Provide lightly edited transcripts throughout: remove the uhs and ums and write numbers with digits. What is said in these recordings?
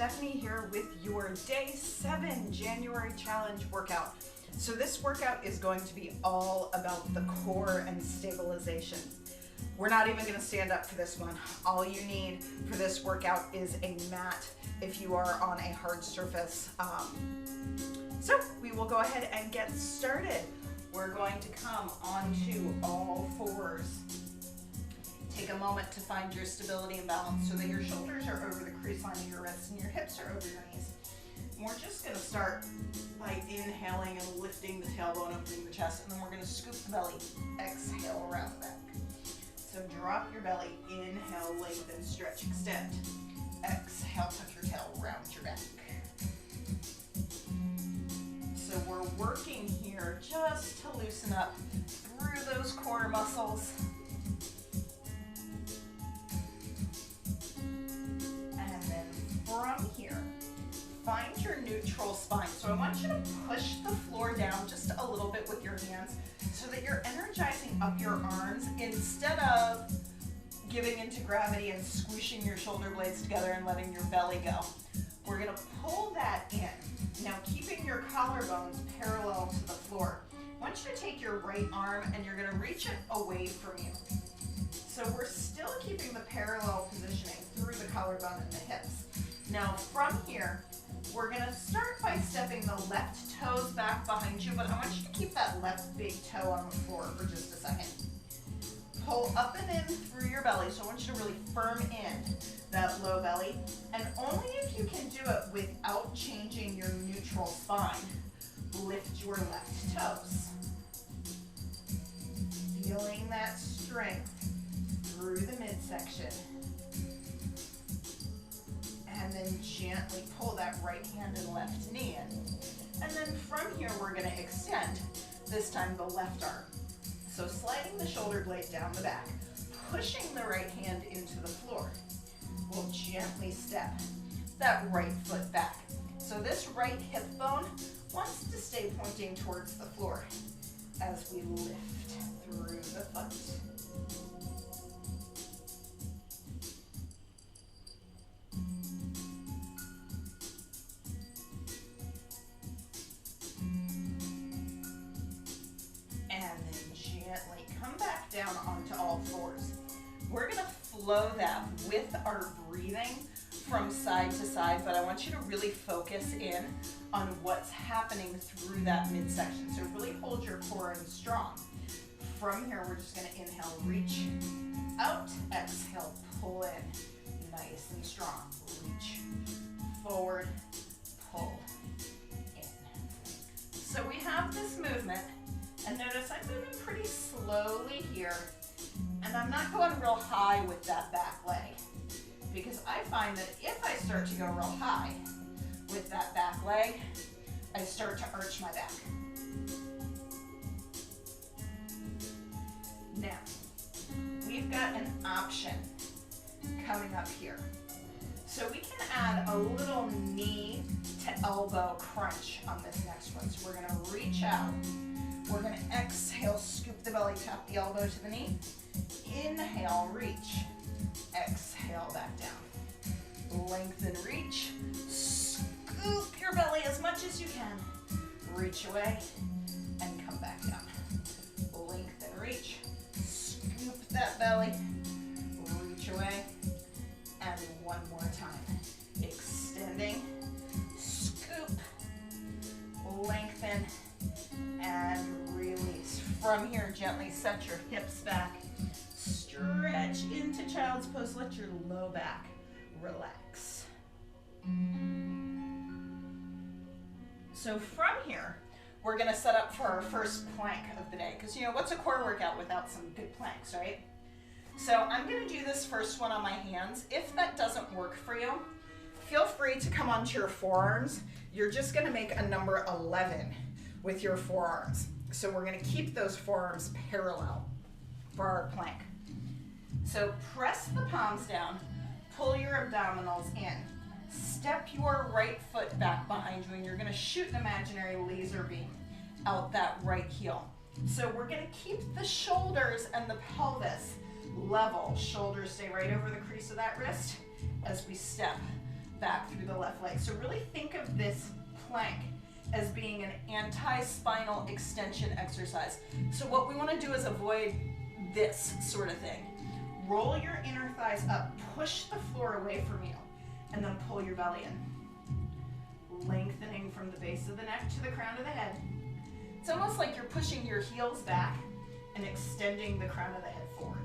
Stephanie here with your day 7 January challenge workout. So this workout is going to be all about the core and stabilization. We're not even going to stand up for this one. All you need for this workout is a mat if you are on a hard surface. So we will go ahead and get started. We're going to come onto all fours. Take a moment to find your stability and balance so that your shoulders are over the crease line of your wrists and your hips are over your knees. And we're just going to start by inhaling and lifting the tailbone, opening the chest, and then we're going to scoop the belly. Exhale, round the back. So drop your belly, inhale, lengthen, stretch, extend. Exhale, tuck your tail, round your back. So we're working here just to loosen up through those core muscles. And then from here, find your neutral spine. So I want you to push the floor down just a little bit with your hands so that you're energizing up your arms instead of giving into gravity and squishing your shoulder blades together and letting your belly go. We're going to pull that in. Now keeping your collarbones parallel to the floor. I want you to take your right arm and you're going to reach it away from you. So we're still keeping the parallel positioning through the collarbone and the hips. Now from here, we're going to start by stepping the left toes back behind you, but I want you to keep that left big toe on the floor for just a second. Pull up and in through your belly, so I want you to really firm in that low belly, and only if you can do it without changing your neutral spine, lift your left toes. Feeling that strength through the midsection. And then gently pull that right hand and left knee in. And then from here, we're going to extend, this time the left arm. So sliding the shoulder blade down the back, pushing the right hand into the floor. We'll gently step that right foot back. So this right hip bone wants to stay pointing towards the floor as we lift through the foot. Down onto all fours. We're going to flow that with our breathing from side to side, but I want you to really focus in on what's happening through that midsection. So really hold your core in strong. From here, we're just going to inhale, reach out, exhale, pull in, nice and strong. Reach forward, pull in. So we have this movement. And notice I'm moving pretty slowly here, and I'm not going real high with that back leg, because I find that if I start to go real high with that back leg, I start to arch my back. Now, we've got an option coming up here. So we can add a little knee to elbow crunch on this next one. So we're going to reach out. We're going to exhale, scoop the belly, tap the elbow to the knee. Inhale, reach. Exhale, back down. Lengthen, reach. Scoop your belly as much as you can. Reach away and come back down. Lengthen, reach. Scoop that belly. Reach away. And one more time. Extending. Scoop. Lengthen. And release. From here, gently set your hips back. Stretch into child's pose. Let your low back relax. So from here, we're going to set up for our first plank of the day. Because, you know, what's a core workout without some good planks, right? So I'm going to do this first one on my hands. If that doesn't work for you, feel free to come onto your forearms. You're just going to make a number 11 with your forearms. So we're going to keep those forearms parallel for our plank. So press the palms down, pull your abdominals in, step your right foot back behind you, and you're going to shoot an imaginary laser beam out that right heel. So we're going to keep the shoulders and the pelvis level. Shoulders stay right over the crease of that wrist as we step back through the left leg. So really think of this plank as being an anti-spinal extension exercise. So what we want to do is avoid this sort of thing. Roll your inner thighs up, push the floor away from you, and then pull your belly in. Lengthening from the base of the neck to the crown of the head. It's almost like you're pushing your heels back and extending the crown of the head forward.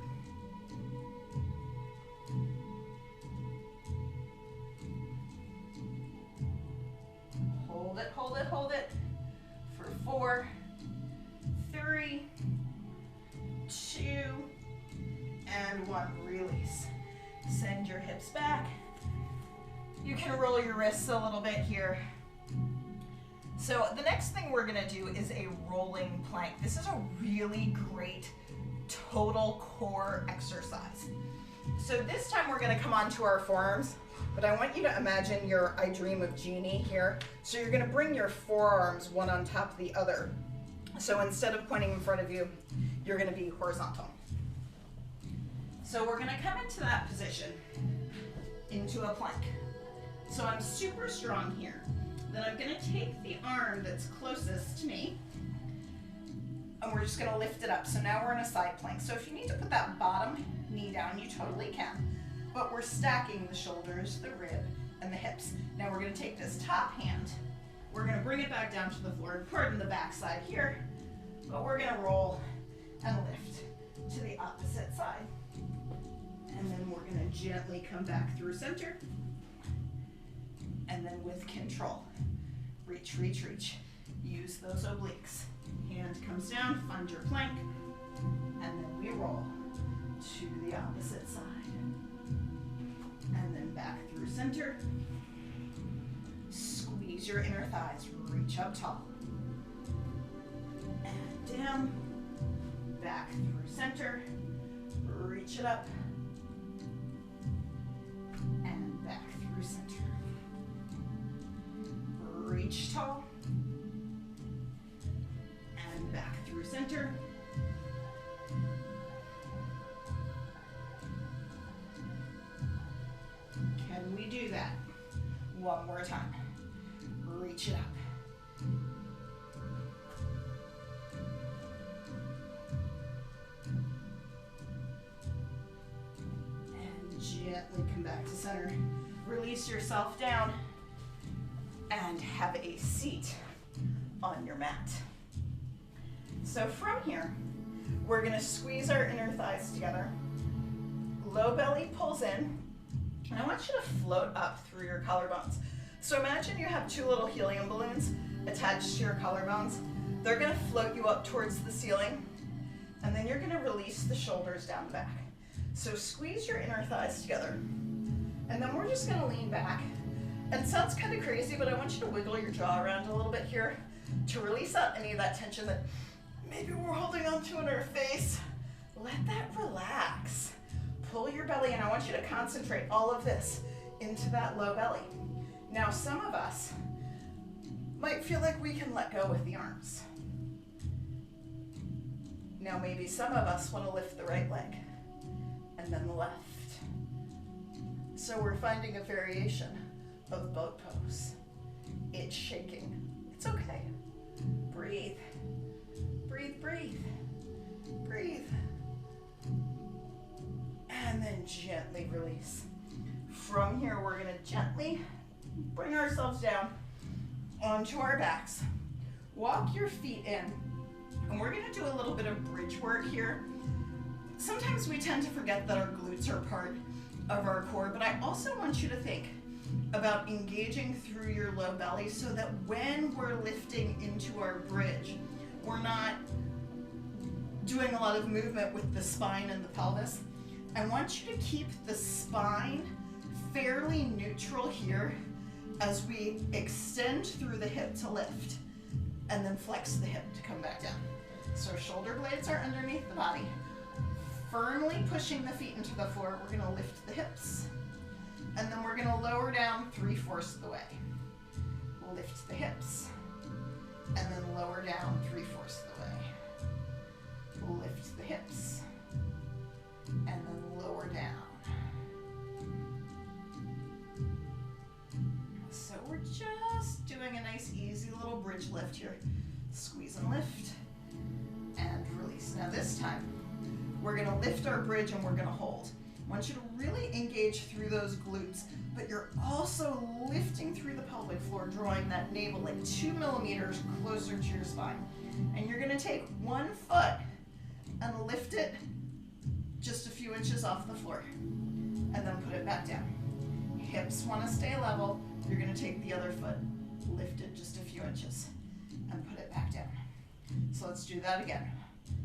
Hold it, hold it, hold it for 4, 3, 2, and 1. Release. Send your hips back. You can roll your wrists a little bit here. So the next thing we're gonna do is a rolling plank. This is a really great total core exercise. So this time we're gonna come onto our forearms, but I want you to imagine your I Dream of Jeannie here. So you're gonna bring your forearms one on top of the other. So instead of pointing in front of you, you're gonna be horizontal. So we're gonna come into that position, into a plank. So I'm super strong here. Then I'm gonna take the arm that's closest to me, and we're just gonna lift it up. So now we're in a side plank. So if you need to put that bottom knee down, you totally can. But we're stacking the shoulders, the rib, and the hips. Now we're gonna take this top hand, we're gonna bring it back down to the floor, pardon the back side here, but we're gonna roll and lift to the opposite side. And then we're gonna gently come back through center. And then with control, reach, reach, reach. Use those obliques. Hand comes down, find your plank, and then we roll to the opposite side. And then back through center. Squeeze your inner thighs, reach up tall. And down, back through center, reach it up, and back through center. Reach tall, and back through center. Can we do that? One more time. Reach it up. And gently come back to center. Release yourself down. And have a seat on your mat. So from here, we're gonna squeeze our inner thighs together. Low belly pulls in, and I want you to float up through your collarbones. So imagine you have 2 little helium balloons attached to your collarbones. They're gonna float you up towards the ceiling, and then you're gonna release the shoulders down the back. So squeeze your inner thighs together, and then we're just gonna lean back. And it sounds kind of crazy, but I want you to wiggle your jaw around a little bit here to release out any of that tension that maybe we're holding on to in our face. Let that relax. Pull your belly in. I want you to concentrate all of this into that low belly. Now, some of us might feel like we can let go with the arms. Now, maybe some of us want to lift the right leg and then the left. So we're finding a variation of boat pose. It's shaking. It's okay. Breathe. Breathe, breathe. Breathe. And then gently release. From here, we're gonna gently bring ourselves down onto our backs. Walk your feet in. And we're gonna do a little bit of bridge work here. Sometimes we tend to forget that our glutes are part of our core, but I also want you to think about engaging through your low belly so that when we're lifting into our bridge, we're not doing a lot of movement with the spine and the pelvis. I want you to keep the spine fairly neutral here as we extend through the hip to lift and then flex the hip to come back down. So shoulder blades are underneath the body. Firmly pushing the feet into the floor, we're gonna lift the hips. And then we're gonna lower down 3/4 of the way. We'll lift the hips, and then lower down 3/4 of the way. We'll lift the hips, and then lower down. nice, easy little bridge lift here. Squeeze and lift, and release. Now this time, we're gonna lift our bridge and we're gonna hold. I want you to really engage through those glutes, but you're also lifting through the pelvic floor, drawing that navel like 2 millimeters closer to your spine. And you're gonna take one foot and lift it just a few inches off the floor, and then put it back down. Hips wanna stay level. You're gonna take the other foot, lift it just a few inches, and put it back down. So let's do that again.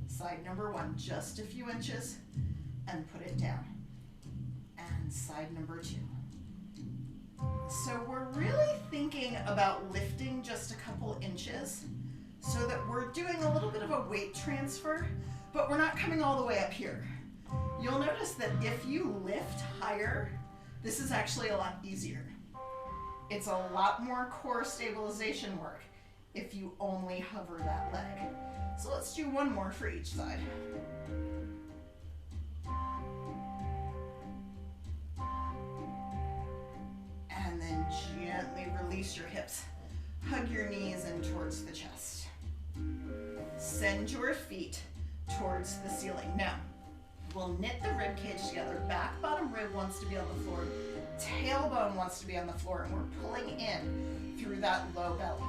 Side number one, just a few inches, and put it down. And side number two. So we're really thinking about lifting just a couple inches so that we're doing a little bit of a weight transfer, but we're not coming all the way up here. You'll notice that if you lift higher, this is actually a lot easier. It's a lot more core stabilization work if you only hover that leg. So let's do one more for each side. And then gently release your hips. Hug your knees in towards the chest. Send your feet towards the ceiling. Now, we'll knit the rib cage together. Back bottom rib wants to be on the floor. Tailbone wants to be on the floor, and we're pulling in through that low belly.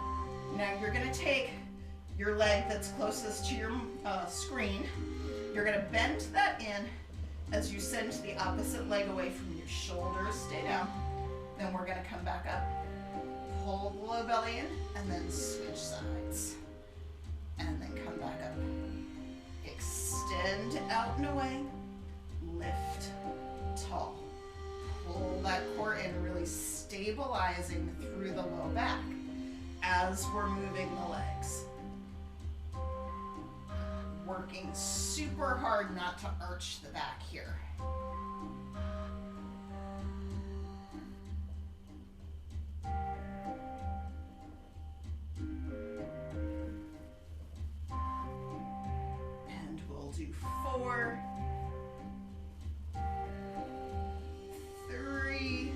Now you're gonna take your leg that's closest to your screen. You're gonna bend that in as you send the opposite leg away from your shoulders. Stay down. Then we're gonna come back up. Pull the low belly in, and then switch sides. And then come back up. Extend out and away. Lift tall. Pull that core in, really stabilizing through the low back as we're moving the legs. Working super hard not to arch the back here. And we'll do 4, 3,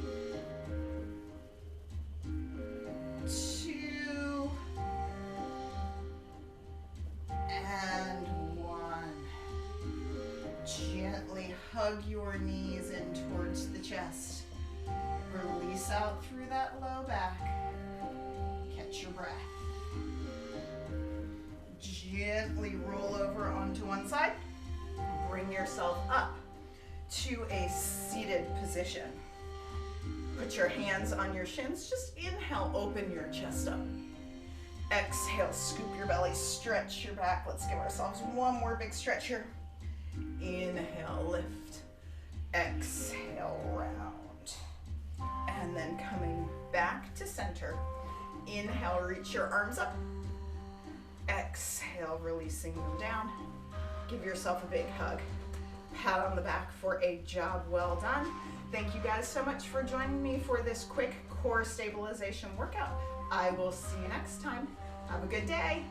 2, and 1. Gently hug your knees in towards the chest. Release out through that low back. Catch your breath. Gently roll over onto one side. Bring yourself up to a seated position. Put your hands on your shins. Just inhale, open your chest up. Exhale, scoop your belly, stretch your back. Let's give ourselves one more big stretch here. Inhale, lift. Exhale, round. And then coming back to center. Inhale, reach your arms up. Exhale, releasing them down. Give yourself a big hug. Pat on the back for a job well done. Thank you guys so much for joining me for this quick core stabilization workout. I will see you next time. Have a good day.